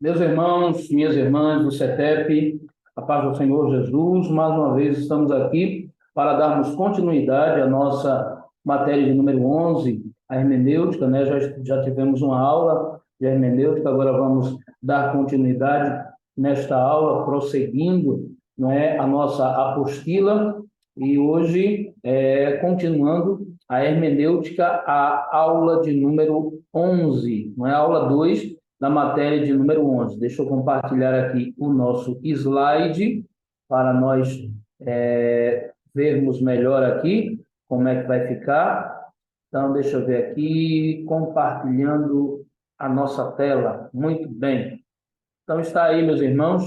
Meus irmãos, minhas irmãs do CETEP, a paz do Senhor Jesus, mais uma vez estamos aqui para darmos continuidade à nossa matéria de número 11, a hermenêutica, né? Já tivemos uma aula de hermenêutica, agora vamos dar continuidade nesta aula, prosseguindo, não é, a nossa apostila, e hoje, continuando a hermenêutica, a aula de número 11, não é a aula 2, na matéria de número 11. Deixa eu compartilhar aqui o nosso slide para nós vermos melhor aqui como é que vai ficar. Então, deixa eu ver aqui, compartilhando a nossa tela. Muito bem. Então, está aí, meus irmãos.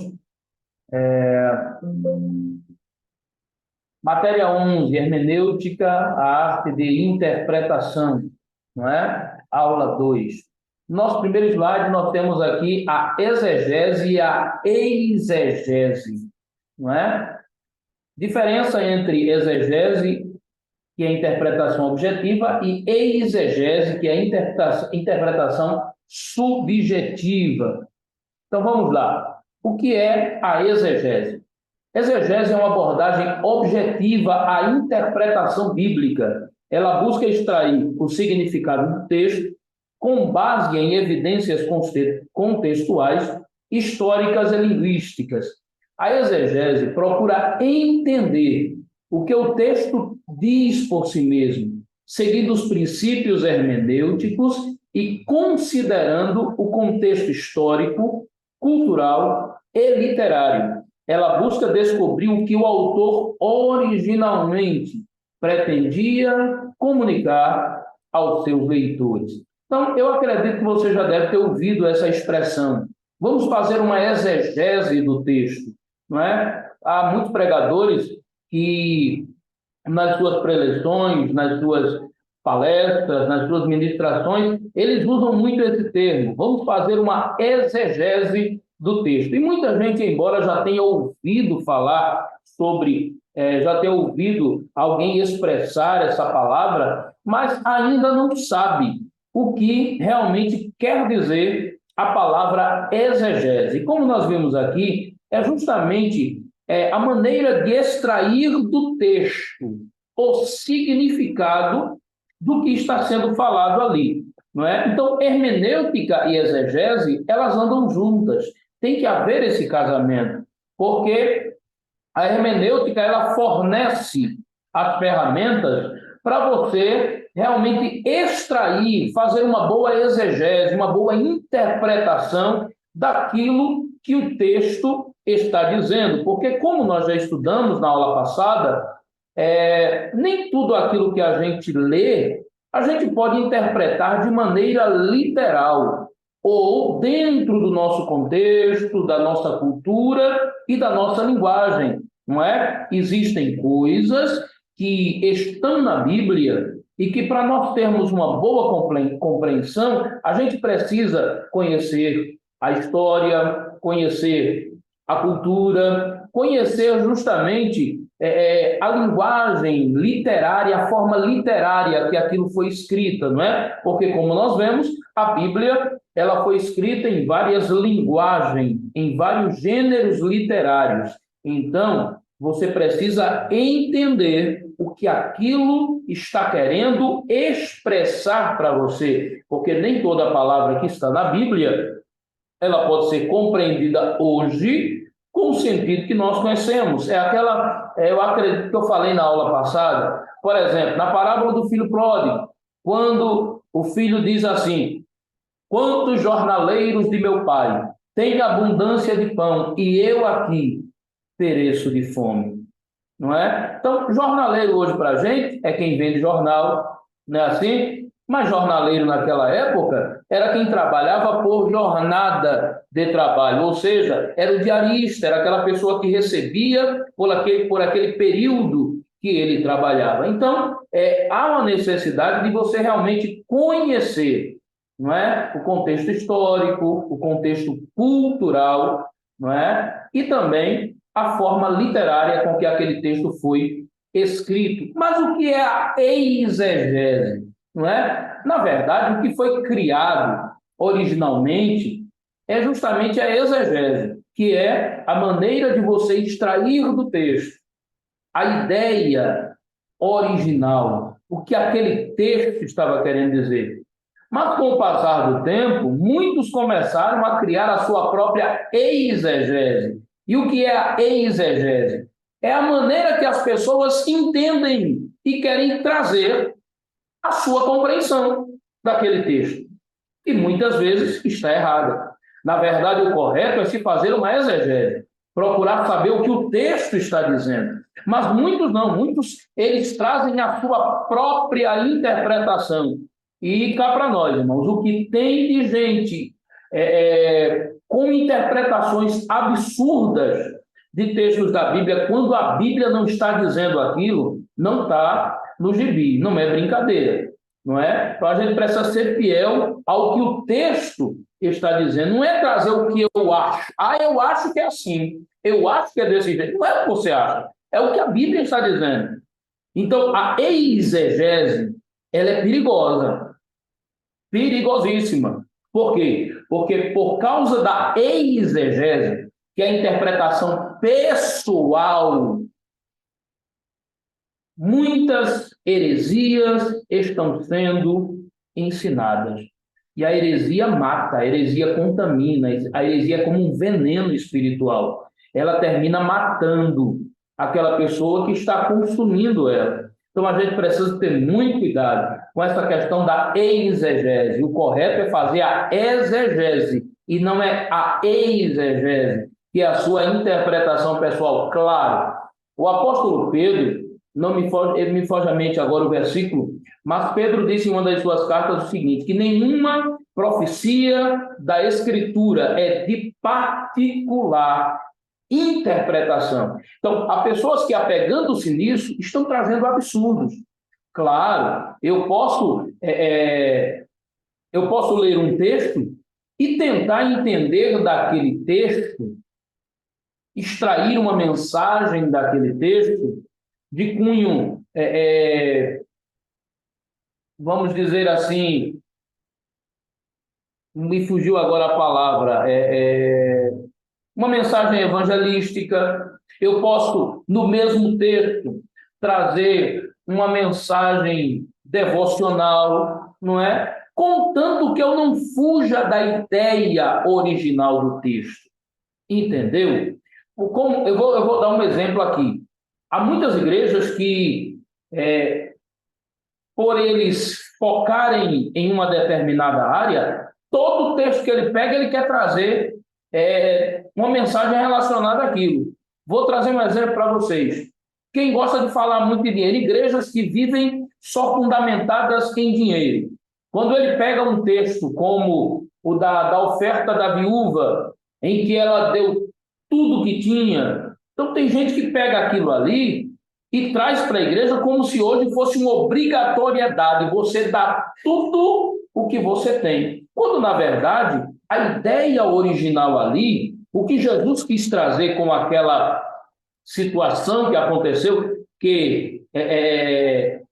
Matéria 11, hermenêutica, a arte de interpretação, não é? Aula 2. Nosso primeiro slide, nós temos aqui a exegese e a eisegese, não é? Diferença entre exegese, que é a interpretação objetiva, e eisegese, que é a interpretação subjetiva. Então, vamos lá. O que é a exegese? Exegese é uma abordagem objetiva à interpretação bíblica. Ela busca extrair o significado do texto com base em evidências contextuais, históricas e linguísticas. A exegese procura entender o que o texto diz por si mesmo, seguindo os princípios hermenêuticos e considerando o contexto histórico, cultural e literário. Ela busca descobrir o que o autor originalmente pretendia comunicar aos seus leitores. Então, eu acredito que você já deve ter ouvido essa expressão. Vamos fazer uma exegese do texto, não é? Há muitos pregadores que, nas suas preleções, nas suas palestras, nas suas ministrações, eles usam muito esse termo. Vamos fazer uma exegese do texto. E muita gente, embora já tenha ouvido falar sobre, já tenha ouvido alguém expressar essa palavra, mas ainda não sabe o que realmente quer dizer a palavra exegese. E como nós vimos aqui, é justamente a maneira de extrair do texto o significado do que está sendo falado ali, não é? Então, hermenêutica e exegese, elas andam juntas. Tem que haver esse casamento, porque a hermenêutica ela fornece as ferramentas para você realmente extrair, fazer uma boa exegese, uma boa interpretação daquilo que o texto está dizendo. Porque, como nós já estudamos na aula passada, nem tudo aquilo que a gente lê, a gente pode interpretar de maneira literal, ou dentro do nosso contexto, da nossa cultura e da nossa linguagem, não é? Existem coisas que estão na Bíblia e que, para nós termos uma boa compreensão, a gente precisa conhecer a história, conhecer a cultura, conhecer justamente a linguagem literária, a forma literária que aquilo foi escrita, não é? Porque, como nós vemos, a Bíblia ela foi escrita em várias linguagens, em vários gêneros literários. Então, você precisa entender o que aquilo está querendo expressar para você, porque nem toda palavra que está na Bíblia ela pode ser compreendida hoje com o sentido que nós conhecemos. Eu acredito que eu falei na aula passada, por exemplo, na parábola do filho pródigo, quando o filho diz assim: quantos jornaleiros de meu pai têm abundância de pão e eu aqui pereço de fome, não é? Então, jornaleiro hoje para a gente é quem vende jornal, não é assim? Mas jornaleiro naquela época era quem trabalhava por jornada de trabalho, ou seja, era o diarista, era aquela pessoa que recebia por aquele período que ele trabalhava. Então, há uma necessidade de você realmente conhecer, não é? O contexto histórico, o contexto cultural, não é? E também a forma literária com que aquele texto foi escrito. Mas o que é a exegese? Não é? Na verdade, o que foi criado originalmente é justamente a exegese, que é a maneira de você extrair do texto a ideia original, o que aquele texto estava querendo dizer. Mas, com o passar do tempo, muitos começaram a criar a sua própria exegese. E o que é a exegese? É a maneira que as pessoas entendem e querem trazer a sua compreensão daquele texto. E muitas vezes está errada. Na verdade, o correto é se fazer uma exegese, procurar saber o que o texto está dizendo. Mas muitos não, muitos eles trazem a sua própria interpretação. E cá para nós, irmãos, o que tem de gente com interpretações absurdas de textos da Bíblia, quando a Bíblia não está dizendo aquilo, não está no gibi, não é brincadeira, não é? Então a gente precisa ser fiel ao que o texto está dizendo, não é trazer o que eu acho. Ah, eu acho que é assim, eu acho que é desse jeito. Não é o que você acha, é o que a Bíblia está dizendo. Então a exegese, ela é perigosa, perigosíssima. Por quê? Porque por causa da exegese, que é a interpretação pessoal, muitas heresias estão sendo ensinadas. E a heresia mata, a heresia contamina, a heresia é como um veneno espiritual. Ela termina matando aquela pessoa que está consumindo ela. Então a gente precisa ter muito cuidado com essa questão da exegese. O correto é fazer a exegese e não é a exegese, que é a sua interpretação pessoal. Claro, o apóstolo Pedro, não me foge, me foge à mente agora o versículo, mas Pedro disse em uma das suas cartas o seguinte, que nenhuma profecia da Escritura é de particular interpretação. Então, há pessoas que, apegando-se nisso, estão trazendo absurdos. Claro, eu posso ler um texto e tentar entender daquele texto, extrair uma mensagem daquele texto de cunho, vamos dizer assim, me fugiu agora a palavra, uma mensagem evangelística. Eu posso, no mesmo texto, trazer uma mensagem devocional, não é? Contanto que eu não fuja da ideia original do texto. Entendeu? Eu vou dar um exemplo aqui. Há muitas igrejas que, por eles focarem em uma determinada área, todo texto que ele pega, ele quer trazer uma mensagem relacionada àquilo. Vou trazer um exemplo para vocês. Quem gosta de falar muito de dinheiro, igrejas que vivem só fundamentadas em dinheiro. Quando ele pega um texto como o da oferta da viúva, em que ela deu tudo que tinha, então tem gente que pega aquilo ali e traz para a igreja como se hoje fosse uma obrigatoriedade, você dá tudo o que você tem. Quando, na verdade, a ideia original ali, o que Jesus quis trazer com aquela situação que aconteceu,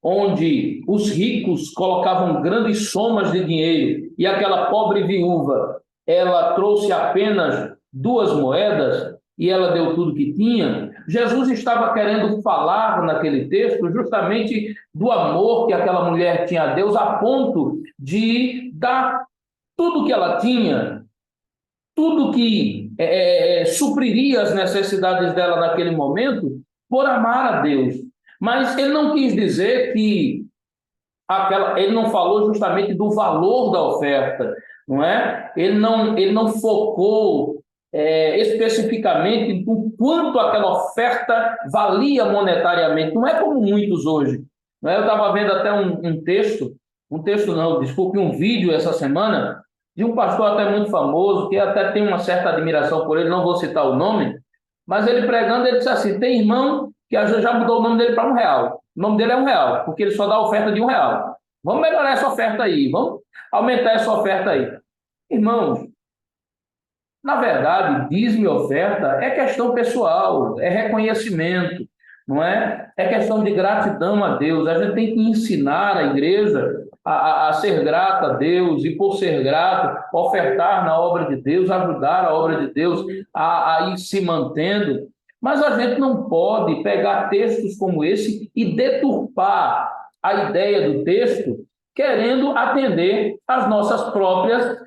onde os ricos colocavam grandes somas de dinheiro e aquela pobre viúva, ela trouxe apenas 2 moedas e ela deu tudo que tinha. Jesus estava querendo falar naquele texto justamente do amor que aquela mulher tinha a Deus, a ponto de dar tudo que ela tinha, tudo que supriria as necessidades dela naquele momento, por amar a Deus. Mas ele não quis dizer que ele não falou justamente do valor da oferta, não é? Ele não focou especificamente do quanto aquela oferta valia monetariamente. Não é como muitos hoje. Não é? Eu estava vendo até um texto não, desculpe, um vídeo essa semana, de um pastor até muito famoso, que até tem uma certa admiração por ele, não vou citar o nome, mas ele pregando, ele disse assim, tem irmão que já mudou o nome dele para R$ 1. O nome dele é R$ 1, porque ele só dá oferta de R$ 1. Vamos melhorar essa oferta aí, vamos aumentar essa oferta aí. Irmãos, na verdade, dízimo e oferta é questão pessoal, é reconhecimento, não é? É questão de gratidão a Deus. A gente tem que ensinar a igreja a ser grato a Deus e, por ser grato, ofertar na obra de Deus, ajudar a obra de Deus a ir se mantendo. Mas a gente não pode pegar textos como esse e deturpar a ideia do texto, querendo atender às nossas próprias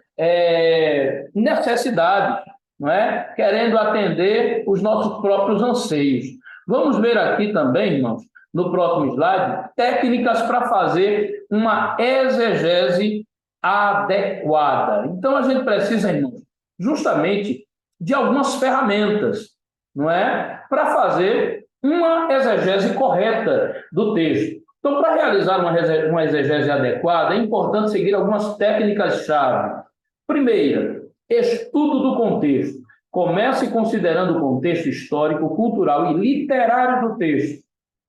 necessidades, não é? Querendo atender os nossos próprios anseios. Vamos ver aqui também, irmãos, no próximo slide, técnicas para fazer uma exegese adequada. Então, a gente precisa, irmãos, justamente de algumas ferramentas, não é? Para fazer uma exegese correta do texto. Então, para realizar uma exegese adequada, é importante seguir algumas técnicas-chave. Primeira, estudo do contexto. Comece considerando o contexto histórico, cultural e literário do texto.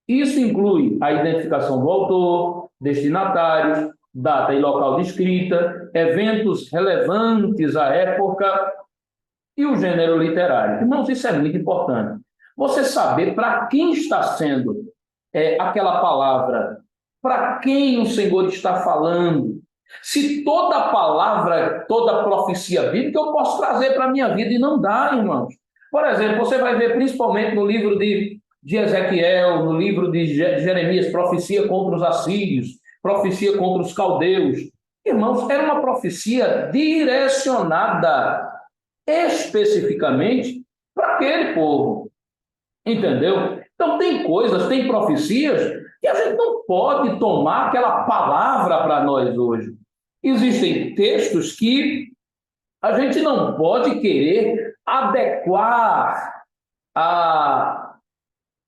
Isso inclui a identificação do autor, destinatários, data e local de escrita, eventos relevantes à época e o gênero literário. Irmãos, isso é muito importante. Você saber para quem está sendo aquela palavra, para quem o Senhor está falando. Se toda palavra, toda profecia bíblica eu posso trazer para a minha vida e não dá, irmãos. Por exemplo, você vai ver principalmente no livro de Ezequiel, no livro de Jeremias, profecia contra os assírios, profecia contra os caldeus. Irmãos, era uma profecia direcionada especificamente para aquele povo. Entendeu? Então, tem coisas, tem profecias que a gente não pode tomar aquela palavra para nós hoje. Existem textos que a gente não pode querer adequar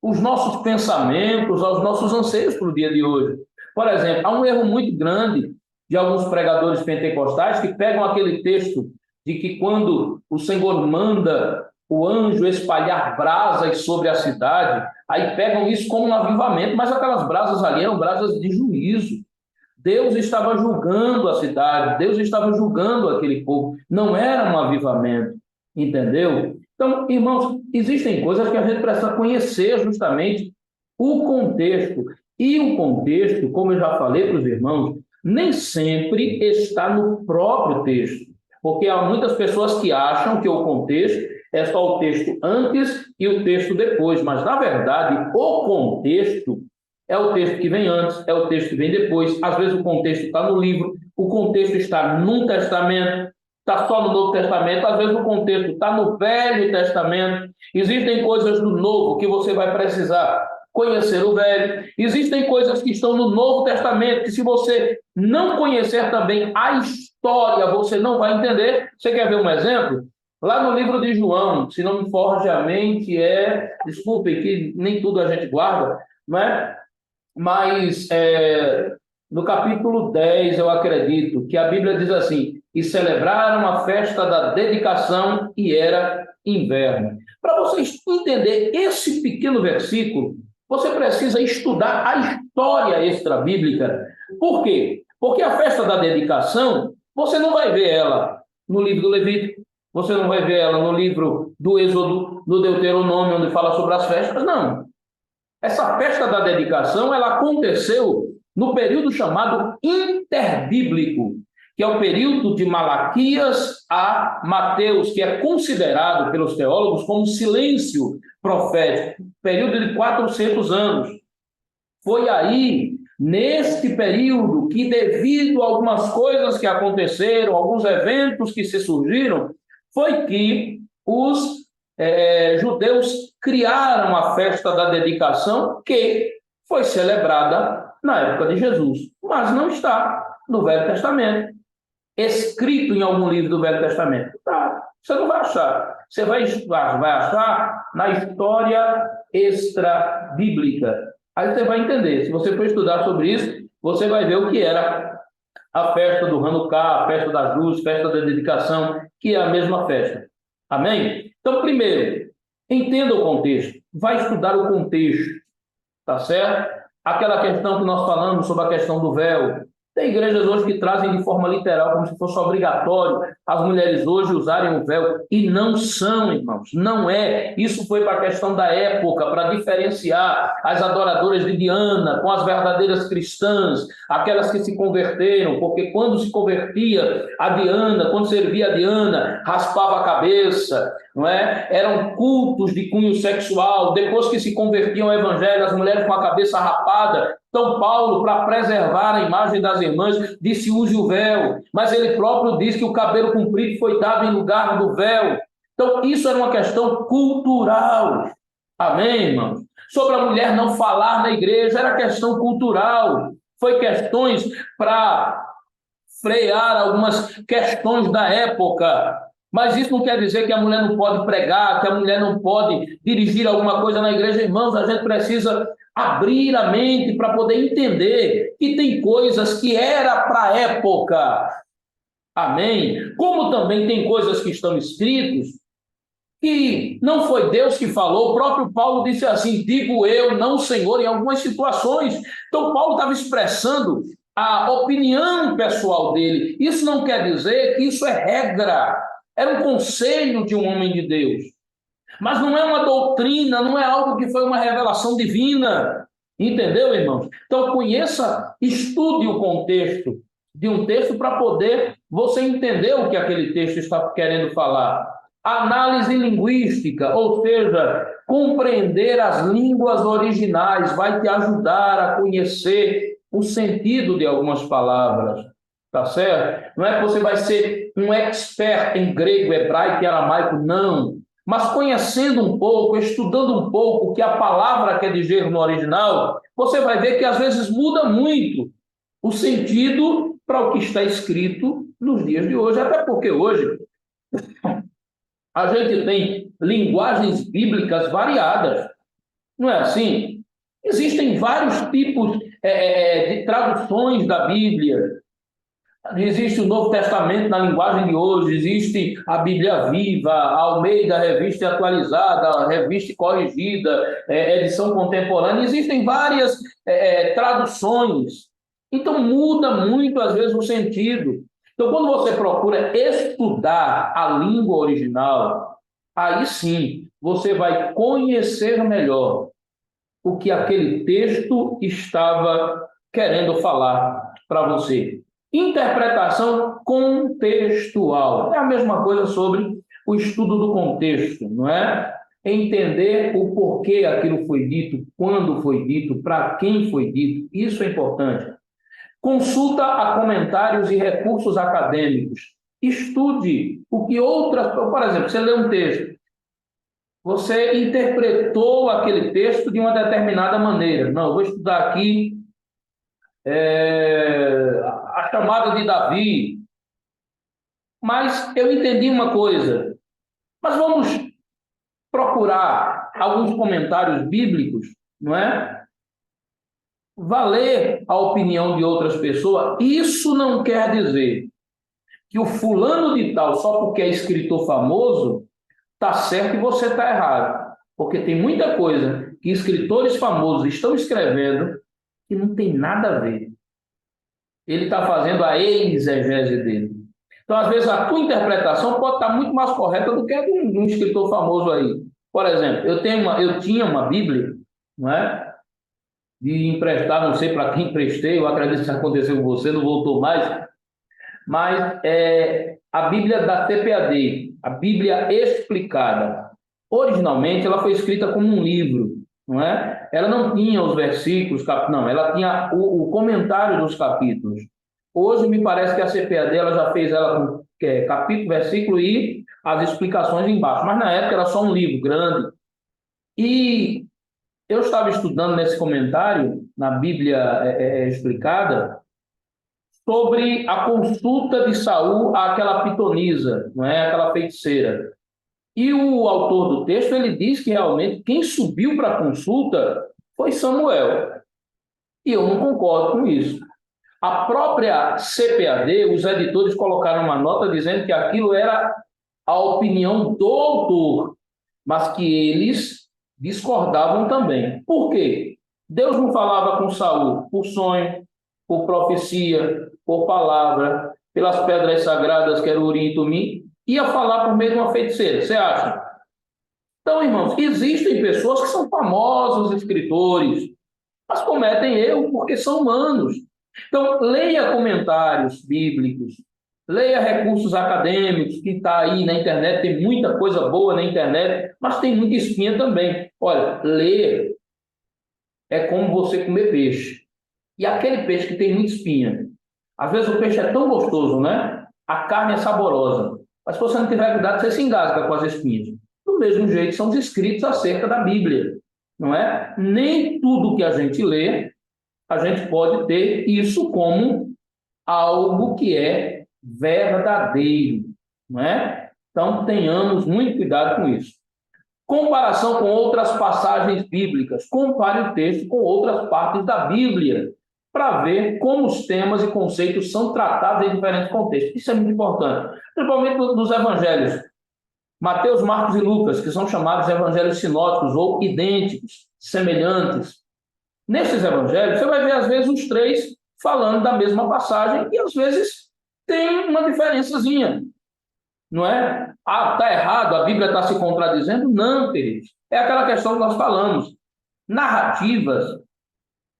os nossos pensamentos, aos nossos anseios para o dia de hoje. Por exemplo, há um erro muito grande de alguns pregadores pentecostais que pegam aquele texto de que quando o Senhor manda o anjo espalhar brasas sobre a cidade, aí pegam isso como um avivamento, mas aquelas brasas ali eram brasas de juízo. Deus estava julgando a cidade, Deus estava julgando aquele povo, não era um avivamento, entendeu? Então, irmãos, existem coisas que a gente precisa conhecer justamente o contexto. E o contexto, como eu já falei para os irmãos, nem sempre está no próprio texto, porque há muitas pessoas que acham que o contexto é só o texto antes e o texto depois, mas, na verdade, o contexto é o texto que vem antes, é o texto que vem depois. Às vezes o contexto está no livro, o contexto está num testamento, está só no Novo Testamento, às vezes o contexto está no Velho Testamento. Existem coisas do Novo que você vai precisar conhecer o Velho. Existem coisas que estão no Novo Testamento que, se você não conhecer também a história, você não vai entender. Você quer ver um exemplo? Lá no livro de João, se não me forge a mente, desculpem que nem tudo a gente guarda, não é? Mas no capítulo 10, eu acredito, que a Bíblia diz assim: e celebraram a festa da dedicação e era inverno. Para vocês entenderem esse pequeno versículo, você precisa estudar a história extra-bíblica. Por quê? Porque a festa da dedicação, você não vai ver ela no livro do Levítico, você não vai ver ela no livro do Êxodo, no Deuteronômio, onde fala sobre as festas, não. Essa festa da dedicação, ela aconteceu no período chamado interbíblico, que é o período de Malaquias a Mateus, que é considerado pelos teólogos como silêncio profético, período de 400 anos. Foi aí, neste período, que devido a algumas coisas que aconteceram, alguns eventos que se surgiram, foi que os judeus criaram a festa da dedicação, que foi celebrada na época de Jesus, mas não está no Velho Testamento, escrito em algum livro do Velho Testamento. Tá, você não vai achar. Você vai achar na história extra-bíblica. Aí você vai entender. Se você for estudar sobre isso, você vai ver o que era a festa do Hanukkah, a festa das luzes, a festa da dedicação, que é a mesma festa. Amém? Então, primeiro, entenda o contexto. Vai estudar o contexto, tá certo? Aquela questão que nós falamos sobre a questão do véu. Tem igrejas hoje que trazem de forma literal, como se fosse obrigatório as mulheres hoje usarem o véu, e não são, irmãos, não é. Isso foi para a questão da época, para diferenciar as adoradoras de Diana com as verdadeiras cristãs, aquelas que se converteram, porque quando se convertia a Diana, quando servia a Diana, raspava a cabeça, não é? Eram cultos de cunho sexual. Depois que se convertiam ao evangelho, as mulheres com a cabeça rapada. Então, Paulo, para preservar a imagem das irmãs, disse: use o véu, mas ele próprio diz que o cabelo comprido foi dado em lugar do véu. Então, isso era uma questão cultural. Amém, irmãos? Sobre a mulher não falar na igreja, era questão cultural. Foi questões para frear algumas questões da época. Mas isso não quer dizer que a mulher não pode pregar, que a mulher não pode dirigir alguma coisa na igreja. Irmãos, a gente precisa abrir a mente para poder entender que tem coisas que era para a época. Amém? Como também tem coisas que estão escritas que não foi Deus que falou. O próprio Paulo disse assim: digo eu, não o Senhor, em algumas situações. Então, Paulo estava expressando a opinião pessoal dele. Isso não quer dizer que isso é regra. Era um conselho de um homem de Deus. Mas não é uma doutrina, não é algo que foi uma revelação divina. Entendeu, irmãos? Então, conheça, estude o contexto de um texto para poder você entender o que aquele texto está querendo falar. Análise linguística, ou seja, compreender as línguas originais, vai te ajudar a conhecer o sentido de algumas palavras. Tá certo? Não é que você vai ser um expert em grego, hebraico e aramaico, não. Mas conhecendo um pouco, estudando um pouco o que a palavra quer dizer no original, você vai ver que às vezes muda muito o sentido para o que está escrito nos dias de hoje. Até porque hoje a gente tem linguagens bíblicas variadas. Não é assim? Existem vários tipos de traduções da Bíblia. Existe o Novo Testamento na linguagem de hoje, existe a Bíblia Viva, a Almeida, revista atualizada, a revista corrigida, edição contemporânea. Existem várias traduções. Então, muda muito, às vezes, o sentido. Então, quando você procura estudar a língua original, aí sim, você vai conhecer melhor o que aquele texto estava querendo falar para você. Interpretação contextual. É a mesma coisa sobre o estudo do contexto, não é? Entender o porquê aquilo foi dito, quando foi dito, para quem foi dito. Isso é importante. Consulta a comentários e recursos acadêmicos. Estude o que outras... Por exemplo, você lê um texto. Você interpretou aquele texto de uma determinada maneira. Não, eu vou estudar aqui a chamada de Davi. Mas eu entendi uma coisa. Mas vamos procurar alguns comentários bíblicos, não é? Valer a opinião de outras pessoas. Isso não quer dizer que o fulano de tal, só porque é escritor famoso, está certo e você está errado. Porque tem muita coisa que escritores famosos estão escrevendo que não tem nada a ver. Ele está fazendo a exegese dele. Então, às vezes, a tua interpretação pode estar muito mais correta do que a de um escritor famoso aí. Por exemplo, eu tinha uma Bíblia, não é? De emprestar, não sei para quem emprestei, eu acredito que aconteceu com você, não voltou mais, mas a Bíblia da CPAD, a Bíblia Explicada. Originalmente, ela foi escrita como um livro, não é? Ela não tinha os versículos, não, ela tinha o comentário dos capítulos. Hoje, me parece que a CPAD ela já fez ela com capítulo, versículo e as explicações embaixo, mas na época era só um livro grande. E eu estava estudando nesse comentário, na Bíblia Explicada, sobre a consulta de Saul àquela pitonisa, não é? Aquela feiticeira. E o autor do texto, ele diz que realmente quem subiu para a consulta foi Samuel. E eu não concordo com isso. A própria CPAD, os editores colocaram uma nota dizendo que aquilo era a opinião do autor, mas que eles discordavam também. Por quê? Deus não falava com Saul por sonho, por profecia, por palavra, pelas pedras sagradas, que era o Urim e Tumim, ia falar por meio de uma feiticeira. Você acha? Então, irmãos, existem pessoas que são famosos escritores, mas cometem erro porque são humanos. Então, leia comentários bíblicos, leia recursos acadêmicos, que está aí na internet, tem muita coisa boa na internet, mas tem muita espinha também. Olha, ler é como você comer peixe. E aquele peixe que tem muita espinha, às vezes o peixe é tão gostoso, né? A carne é saborosa, mas se você não tiver cuidado, você se engasga com as espinhas. Do mesmo jeito, são os escritos acerca da Bíblia, não é? Nem tudo que a gente lê, a gente pode ter isso como algo que é verdadeiro, não é? Então, tenhamos muito cuidado com isso. Comparação com outras passagens bíblicas. Compare o texto com outras partes da Bíblia, para ver como os temas e conceitos são tratados em diferentes contextos. Isso é muito importante, principalmente nos evangelhos. Mateus, Marcos e Lucas, que são chamados evangelhos sinóticos ou idênticos, semelhantes. Nesses evangelhos, você vai ver, às vezes, os três falando da mesma passagem e, às vezes, tem uma diferençazinha. Não é? Ah, está errado, a Bíblia está se contradizendo? Não, queridos. É aquela questão que nós falamos. Narrativas,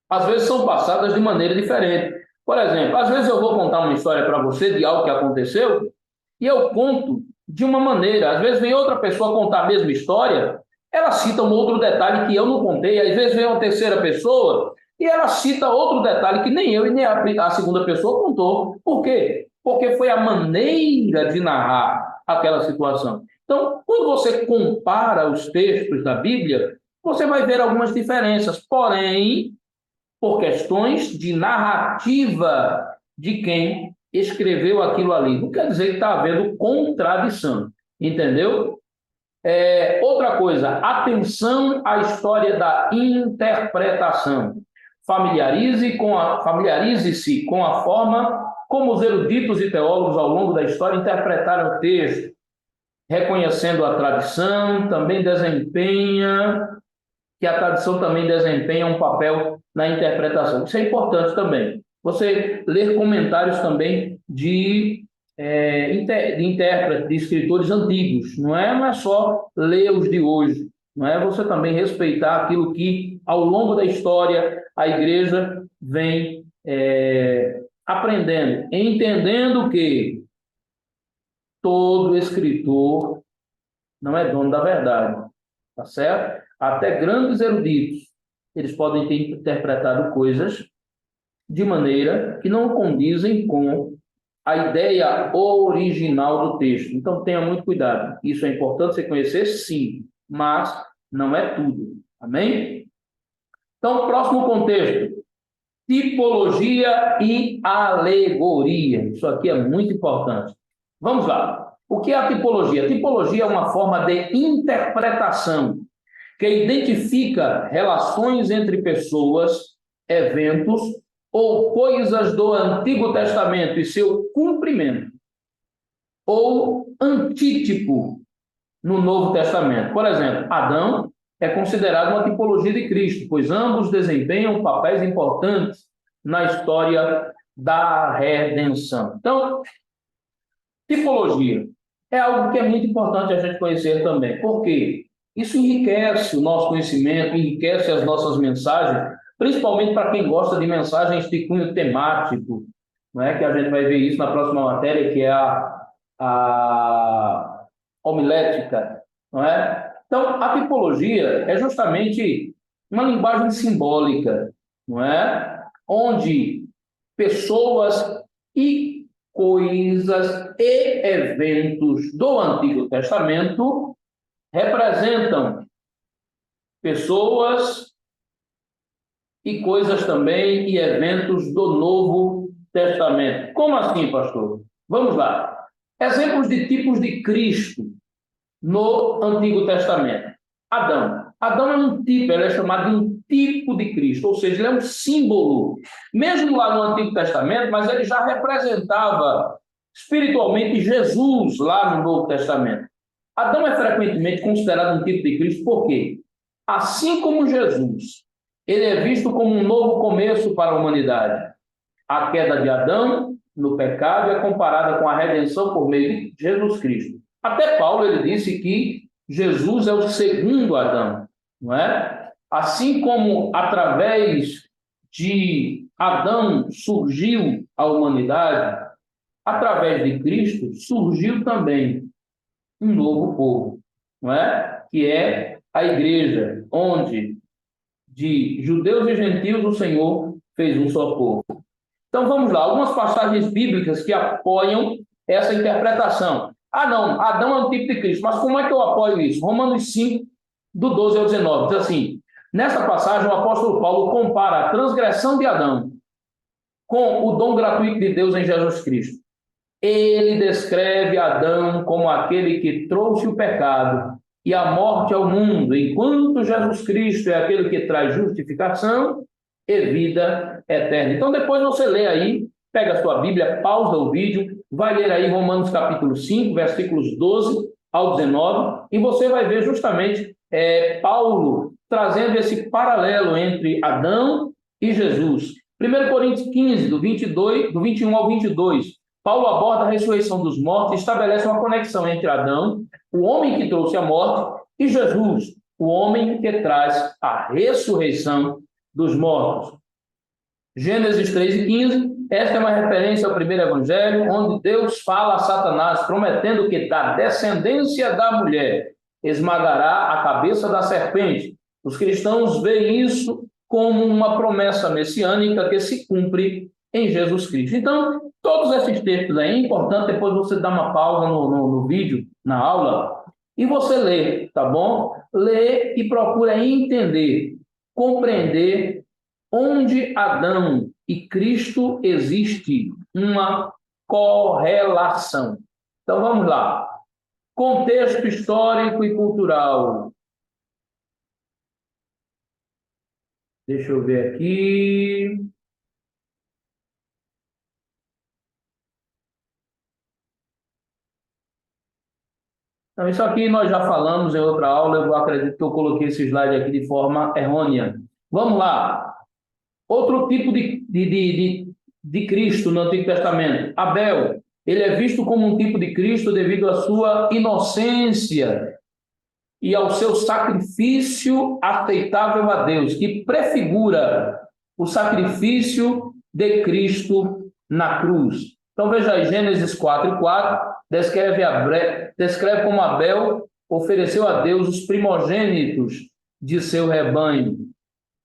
às vezes, são passadas de maneira diferente. Por exemplo, às vezes eu vou contar uma história para você de algo que aconteceu e eu conto de uma maneira. Às vezes vem outra pessoa contar a mesma história, ela cita um outro detalhe que eu não contei. Às vezes vem uma terceira pessoa e ela cita outro detalhe que nem eu e nem a segunda pessoa contou. Por quê? Porque foi a maneira de narrar aquela situação. Então, quando você compara os textos da Bíblia, você vai ver algumas diferenças, porém, por questões de narrativa de quem escreveu aquilo ali. Não quer dizer que está havendo contradição, entendeu? Outra coisa, atenção à história da interpretação. Familiarize-se com a forma como os eruditos e teólogos ao longo da história interpretaram o texto, reconhecendo a tradição, que a tradição também desempenha um papel na interpretação. Isso é importante também. Você ler comentários também de intérpretes, de escritores antigos, não é só ler os de hoje, não é você também respeitar aquilo que, ao longo da história, a igreja vem aprendendo, entendendo que todo escritor não é dono da verdade, tá certo? Até grandes eruditos, eles podem ter interpretado coisas de maneira que não condizem com a ideia original do texto. Então, tenha muito cuidado. Isso é importante você conhecer, sim, mas não é tudo. Amém? Então, próximo contexto. Tipologia e alegoria. Isso aqui é muito importante. Vamos lá. O que é a tipologia? A tipologia é uma forma de interpretação que identifica relações entre pessoas, eventos ou coisas do Antigo Testamento e seu cumprimento, ou antítipo no Novo Testamento. Por exemplo, Adão é considerado uma tipologia de Cristo, pois ambos desempenham papéis importantes na história da redenção. Então, tipologia é algo que é muito importante a gente conhecer também. Por quê? Isso enriquece o nosso conhecimento, enriquece as nossas mensagens, principalmente para quem gosta de mensagens de cunho temático, não é? Que a gente vai ver isso na próxima matéria, que é a homilética, não é? Então, a tipologia é justamente uma linguagem simbólica, não é? Onde pessoas e coisas e eventos do Antigo Testamento representam pessoas e coisas também e eventos do Novo Testamento. Como assim, pastor? Vamos lá. Exemplos de tipos de Cristo no Antigo Testamento. Adão. Adão é um tipo, ele é chamado de um tipo de Cristo, ou seja, ele é um símbolo. Mesmo lá no Antigo Testamento, mas ele já representava espiritualmente Jesus lá no Novo Testamento. Adão é frequentemente considerado um tipo de Cristo, por quê? Assim como Jesus, ele é visto como um novo começo para a humanidade. A queda de Adão no pecado é comparada com a redenção por meio de Jesus Cristo. Até Paulo ele disse que Jesus é o segundo Adão, não é? Assim como através de Adão surgiu a humanidade, através de Cristo surgiu também um novo povo, não é? Que é a igreja, onde de judeus e gentios o Senhor fez um só povo. Então vamos lá, algumas passagens bíblicas que apoiam essa interpretação. Ah, não, Adão é um tipo de Cristo, mas como é que eu apoio isso? Romanos 5, do 12 ao 19, diz assim: nessa passagem o apóstolo Paulo compara a transgressão de Adão com o dom gratuito de Deus em Jesus Cristo. Ele descreve Adão como aquele que trouxe o pecado e a morte ao mundo, enquanto Jesus Cristo é aquele que traz justificação e vida eterna. Então, depois você lê aí, pega a sua Bíblia, pausa o vídeo, vai ler aí Romanos capítulo 5, versículos 12 ao 19, e você vai ver justamente Paulo trazendo esse paralelo entre Adão e Jesus. 1 Coríntios 15, do 21 ao 22, Paulo aborda a ressurreição dos mortos e estabelece uma conexão entre Adão, o homem que trouxe a morte, e Jesus, o homem que traz a ressurreição dos mortos. Gênesis 3 e 15, esta é uma referência ao primeiro evangelho, onde Deus fala a Satanás, prometendo que da descendência da mulher esmagará a cabeça da serpente. Os cristãos veem isso como uma promessa messiânica que se cumpre em Jesus Cristo. Então, todos esses textos aí, é importante depois você dar uma pausa no vídeo, na aula, e você lê, tá bom? Lê e procura entender, compreender onde Adão e Cristo existe uma correlação. Então, vamos lá. Contexto histórico e cultural. Deixa eu ver aqui. Então, isso aqui nós já falamos em outra aula, eu acredito que eu coloquei esse slide aqui de forma errônea. Vamos lá. Outro tipo de Cristo no Antigo Testamento. Abel, ele é visto como um tipo de Cristo devido à sua inocência e ao seu sacrifício aceitável a Deus, que prefigura o sacrifício de Cristo na cruz. Então veja aí, Gênesis 4:4, descreve como Abel ofereceu a Deus os primogênitos de seu rebanho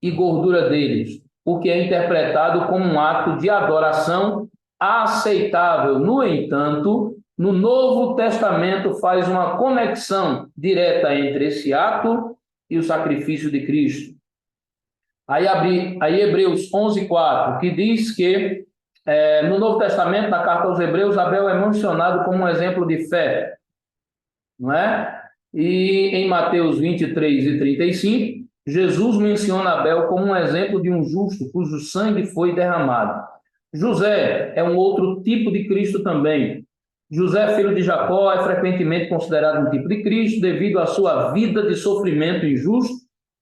e gordura deles, o que é interpretado como um ato de adoração aceitável. No entanto, no Novo Testamento faz uma conexão direta entre esse ato e o sacrifício de Cristo. Aí Hebreus 11:4, que diz que no Novo Testamento, na carta aos Hebreus, Abel é mencionado como um exemplo de fé, não é? E em Mateus 23:35, Jesus menciona Abel como um exemplo de um justo cujo sangue foi derramado. José é um outro tipo de Cristo também. José, filho de Jacó, é frequentemente considerado um tipo de Cristo devido à sua vida de sofrimento injusto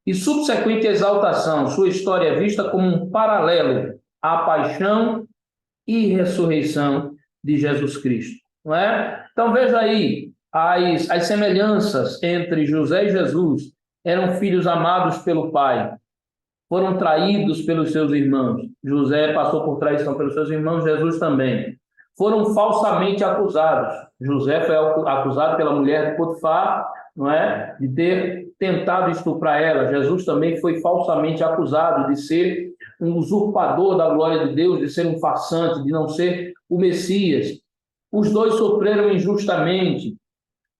e subsequente exaltação. Sua história é vista como um paralelo à paixão e ressurreição de Jesus Cristo, não é? Então veja aí as semelhanças entre José e Jesus. Eram filhos amados pelo pai, foram traídos pelos seus irmãos. José passou por traição pelos seus irmãos, Jesus também. Foram falsamente acusados. José foi acusado pela mulher de Potifar, não é? De ter tentado estuprar ela. Jesus também foi falsamente acusado de ser um usurpador da glória de Deus, de ser um farsante, de não ser o Messias. Os dois sofreram injustamente.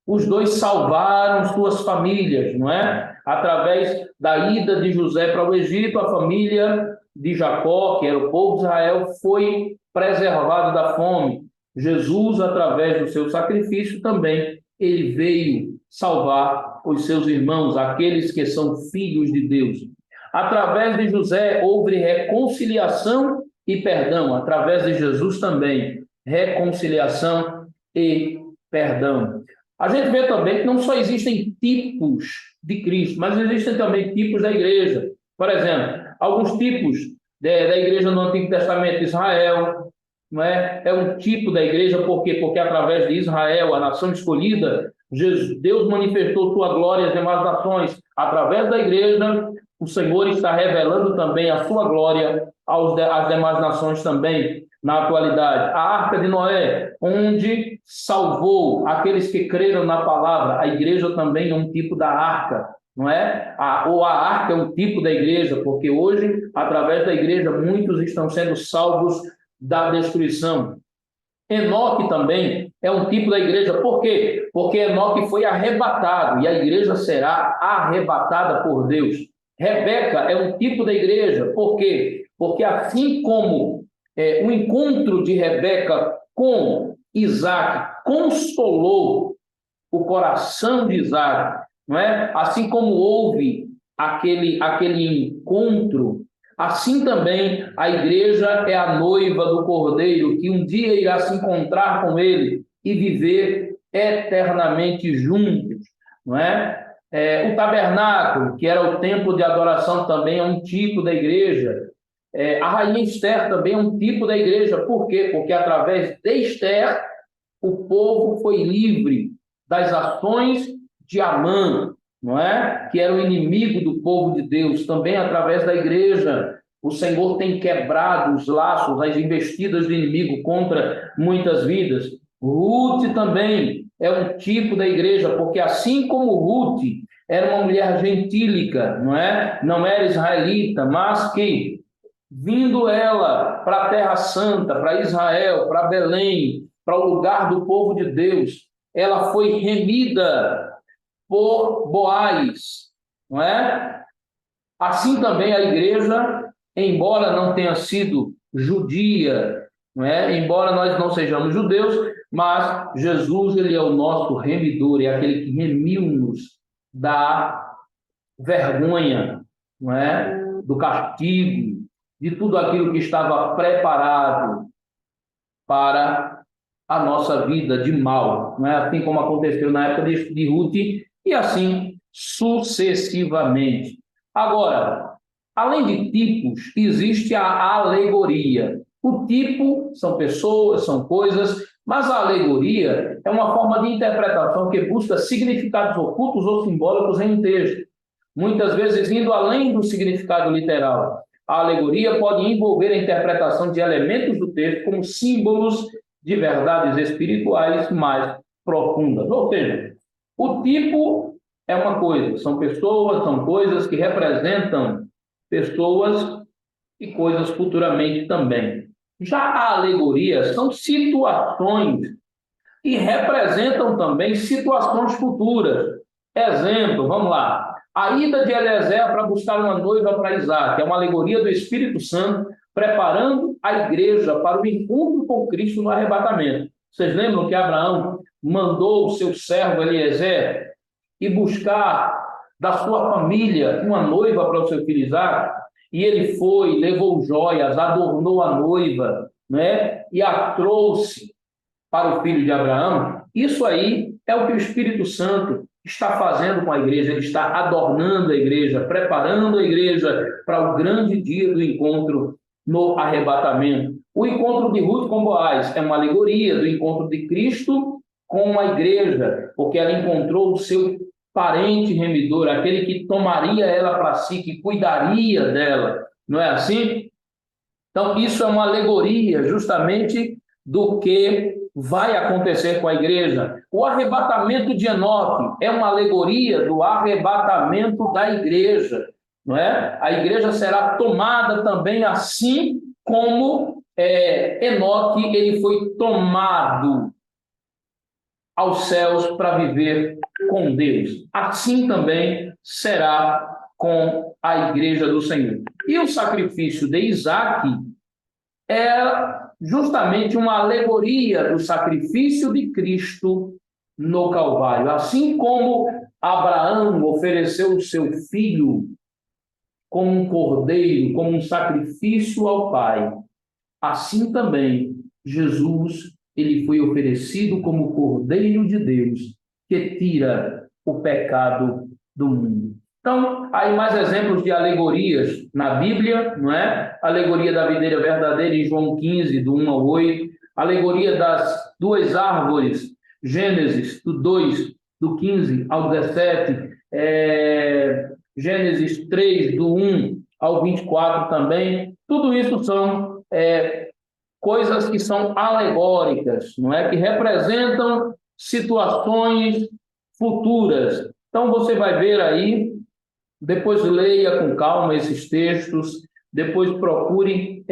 Os dois salvaram suas famílias, não é? Através da ida de José para o Egito, a família de Jacó, que era o povo de Israel, foi preservada da fome. Jesus, através do seu sacrifício, também, ele veio salvar os seus irmãos, aqueles que são filhos de Deus. Através de José, houve reconciliação e perdão. Através de Jesus também, reconciliação e perdão. A gente vê também que não só existem tipos de Cristo, mas existem também tipos da igreja. Por exemplo, alguns tipos da igreja no Antigo Testamento de Israel, não é? É um tipo da igreja, por quê? Porque através de Israel, a nação escolhida, Deus manifestou sua glória às demais nações. Através da igreja, o Senhor está revelando também a sua glória às demais nações também, na atualidade. A Arca de Noé, onde salvou aqueles que creram na palavra, a igreja também é um tipo da arca, não é? Ou a arca é um tipo da igreja, porque hoje, através da igreja, muitos estão sendo salvos da destruição. Enoque também é um tipo da igreja. Por quê? Porque Enoque foi arrebatado e a igreja será arrebatada por Deus. Rebeca é um tipo da igreja. Por quê? Porque assim como o encontro de Rebeca com Isaac consolou o coração de Isaac, não é? Assim como houve aquele encontro, assim também a igreja é a noiva do Cordeiro, que um dia irá se encontrar com ele e viver eternamente juntos, não é? O tabernáculo, que era o templo de adoração, também é um tipo da igreja. A rainha Esther também é um tipo da igreja. Por quê? Porque através de Esther, o povo foi livre das ações de Amã, não é? Que era o inimigo do povo de Deus. Também através da igreja, o Senhor tem quebrado os laços, as investidas do inimigo contra muitas vidas. Ruth também é um tipo da igreja, porque assim como Ruth era uma mulher gentílica, não é? Não era israelita, mas que vindo ela para a Terra Santa, para Israel, para Belém, para o lugar do povo de Deus, ela foi remida por Boaz, não é? Assim também a igreja, embora não tenha sido judia, não é? Embora nós não sejamos judeus, mas Jesus, ele é o nosso remidor, é aquele que remiu-nos da vergonha, não é? Do castigo, de tudo aquilo que estava preparado para a nossa vida de mal, não é? Assim como aconteceu na época de Ruth, e assim sucessivamente. Agora, além de tipos, existe a alegoria. O tipo são pessoas, são coisas, mas a alegoria é uma forma de interpretação que busca significados ocultos ou simbólicos em um texto, muitas vezes indo além do significado literal. A alegoria pode envolver a interpretação de elementos do texto como símbolos de verdades espirituais mais profundas. Ou seja, o tipo é uma coisa, são pessoas, são coisas que representam pessoas e coisas futuramente também. Já a alegoria são situações que representam também situações futuras. Exemplo, vamos lá. A ida de Eliezer para buscar uma noiva para Isaac é uma alegoria do Espírito Santo preparando a igreja para o encontro com Cristo no arrebatamento. Vocês lembram que Abraão mandou o seu servo Eliezer ir buscar da sua família uma noiva para o seu filho Isaac? E ele foi, levou joias, adornou a noiva, né? E a trouxe para o filho de Abraão. Isso aí é o que o Espírito Santo está fazendo com a igreja. Ele está adornando a igreja, preparando a igreja para o grande dia do encontro no arrebatamento. O encontro de Ruth com Boaz é uma alegoria do encontro de Cristo com a igreja, porque ela encontrou o seu parente remidor, aquele que tomaria ela para si, que cuidaria dela. Não é assim? Então, isso é uma alegoria justamente do que vai acontecer com a igreja. O arrebatamento de Enoque é uma alegoria do arrebatamento da igreja, não é? A igreja será tomada também assim como Enoque ele foi tomado aos céus para viver com Deus. Assim também será com a igreja do Senhor. E o sacrifício de Isaac é justamente uma alegoria do sacrifício de Cristo no Calvário. Assim como Abraão ofereceu o seu filho como um cordeiro, como um sacrifício ao Pai, assim também Jesus ele foi oferecido como Cordeiro de Deus que tira o pecado do mundo. Então, aí mais exemplos de alegorias na Bíblia, não é? Alegoria da videira verdadeira em João 15, do 1 ao 8. Alegoria das duas árvores, Gênesis, do 2, do 15 ao 17. Gênesis 3, do 1 ao 24 também. Tudo isso são coisas que são alegóricas, não é? Que representam situações futuras. Então, você vai ver aí, depois leia com calma esses textos, depois procure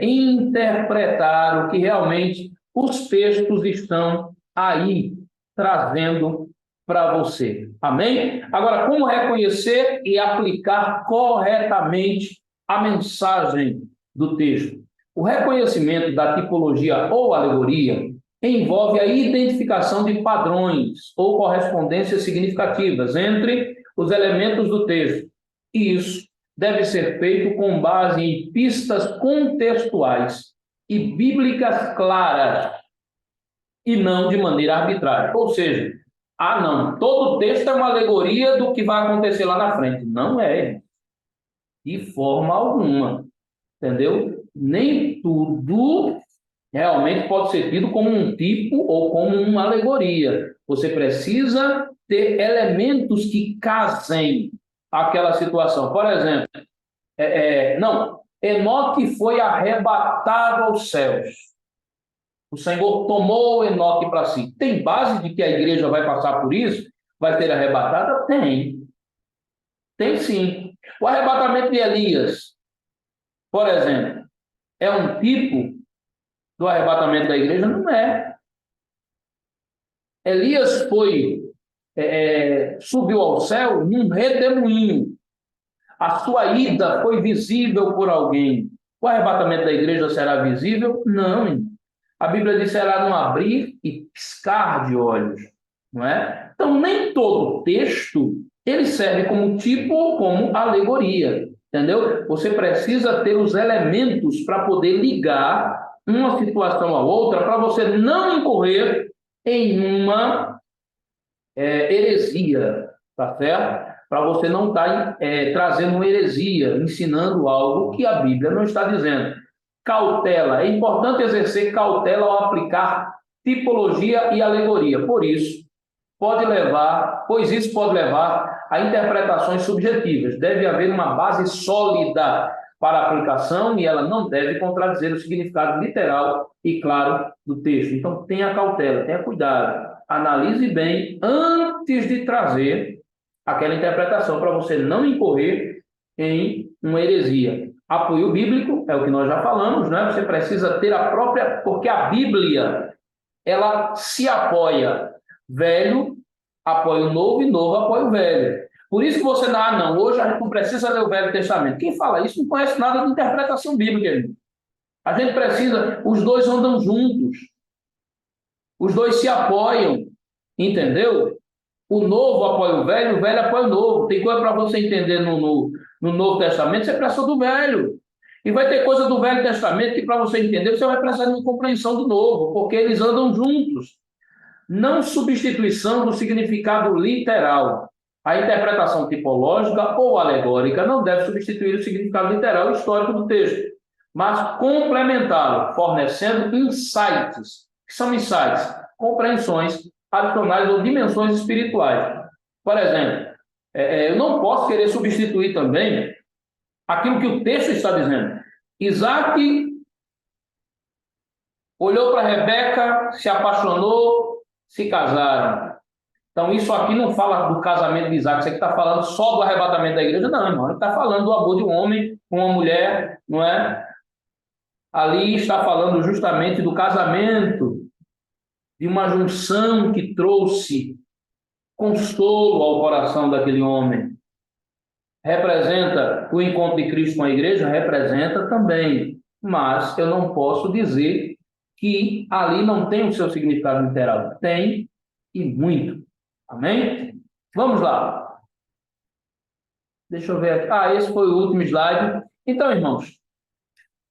interpretar o que realmente os textos estão aí trazendo para você. Amém? Agora, como reconhecer e aplicar corretamente a mensagem do texto? O reconhecimento da tipologia ou alegoria envolve a identificação de padrões ou correspondências significativas entre os elementos do texto. E isso deve ser feito com base em pistas contextuais e bíblicas claras, e não de maneira arbitrária. Ou seja, não, todo texto é uma alegoria do que vai acontecer lá na frente. Não é, de forma alguma, entendeu? Nem tudo realmente pode ser tido como um tipo ou como uma alegoria. Você precisa ter elementos que casem aquela situação. Por exemplo, não, Enoque foi arrebatado aos céus. O Senhor tomou Enoque para si. Tem base de que a igreja vai passar por isso? Vai ser arrebatada? Tem. Tem sim. O arrebatamento de Elias, por exemplo, é um tipo do arrebatamento da igreja? Não é. Elias subiu ao céu num redemoinho. A sua ida foi visível por alguém. O arrebatamento da igreja será visível? Não. A Bíblia diz que será num abrir e piscar de olhos, não é? Então, nem todo texto ele serve como tipo ou como alegoria, entendeu? Você precisa ter os elementos para poder ligar uma situação à outra, para você não incorrer em uma heresia, tá certo? Para você não estar trazendo uma heresia, ensinando algo que a Bíblia não está dizendo. Cautela, é importante exercer cautela ao aplicar tipologia e alegoria. Pois isso pode levar a interpretações subjetivas. Deve haver uma base sólida para a aplicação e ela não deve contradizer o significado literal e claro do texto. Então, tenha cautela, tenha cuidado. Analise bem antes de trazer aquela interpretação para você não incorrer em uma heresia. Apoio bíblico é o que nós já falamos, né? Você precisa ter a própria, porque a Bíblia ela se apoia, velho apoia o novo e novo apoia o velho. Por isso que você não, hoje a gente não precisa ler o Velho Testamento. Quem fala isso não conhece nada de interpretação bíblica. Gente. A gente precisa, os dois andam juntos, os dois se apoiam, entendeu? O novo apoia o velho apoia o novo. Tem coisa para você entender no Novo Testamento, você precisa do velho. E vai ter coisa do Velho Testamento que, para você entender, você vai precisar de uma compreensão do Novo, porque eles andam juntos. Não substituição do significado literal. A interpretação tipológica ou alegórica não deve substituir o significado literal e histórico do texto, mas complementá-lo, fornecendo insights, que são insights, compreensões adicionais ou dimensões espirituais. Por exemplo, eu não posso querer substituir também aquilo que o texto está dizendo. Isaac olhou para Rebeca, se apaixonou, se casaram. Então, isso aqui não fala do casamento de Isaac, isso aqui está falando só do arrebatamento da igreja, não, irmão. Ele está falando do amor de um homem com uma mulher, não é? Ali está falando justamente do casamento, de uma junção que trouxe consolo ao coração daquele homem. Representa o encontro de Cristo com a igreja? Representa também. Mas eu não posso dizer que ali não tem o seu significado literal. Tem, e muito. Amém? Vamos lá. Deixa eu ver aqui. Esse foi o último slide. Então, irmãos,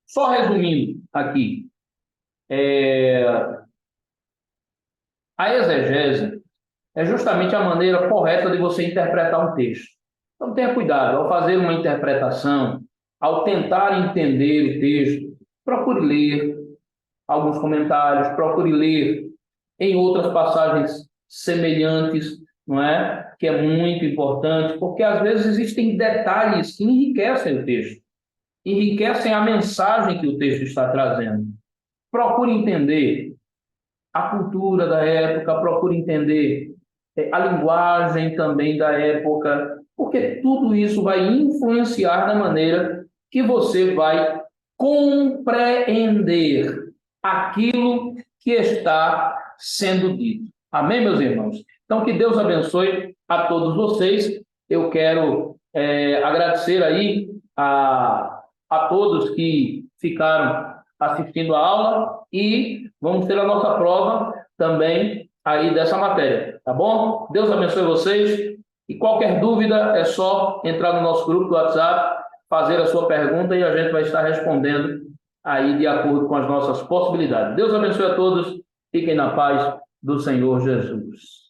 só resumindo aqui. A exegese é justamente a maneira correta de você interpretar um texto. Então tenha cuidado ao fazer uma interpretação, ao tentar entender o texto, procure ler alguns comentários, procure ler em outras passagens semelhantes, não é? Que é muito importante, porque às vezes existem detalhes que enriquecem o texto, enriquecem a mensagem que o texto está trazendo. Procure entender a cultura da época, procure entender a linguagem também da época, porque tudo isso vai influenciar na maneira que você vai compreender aquilo que está sendo dito. Amém, meus irmãos? Então, que Deus abençoe a todos vocês. Eu quero agradecer aí a todos que ficaram assistindo a aula e vamos ter a nossa prova também aí dessa matéria, tá bom? Deus abençoe vocês e qualquer dúvida é só entrar no nosso grupo do WhatsApp, fazer a sua pergunta e a gente vai estar respondendo aí de acordo com as nossas possibilidades. Deus abençoe a todos, fiquem na paz do Senhor Jesus.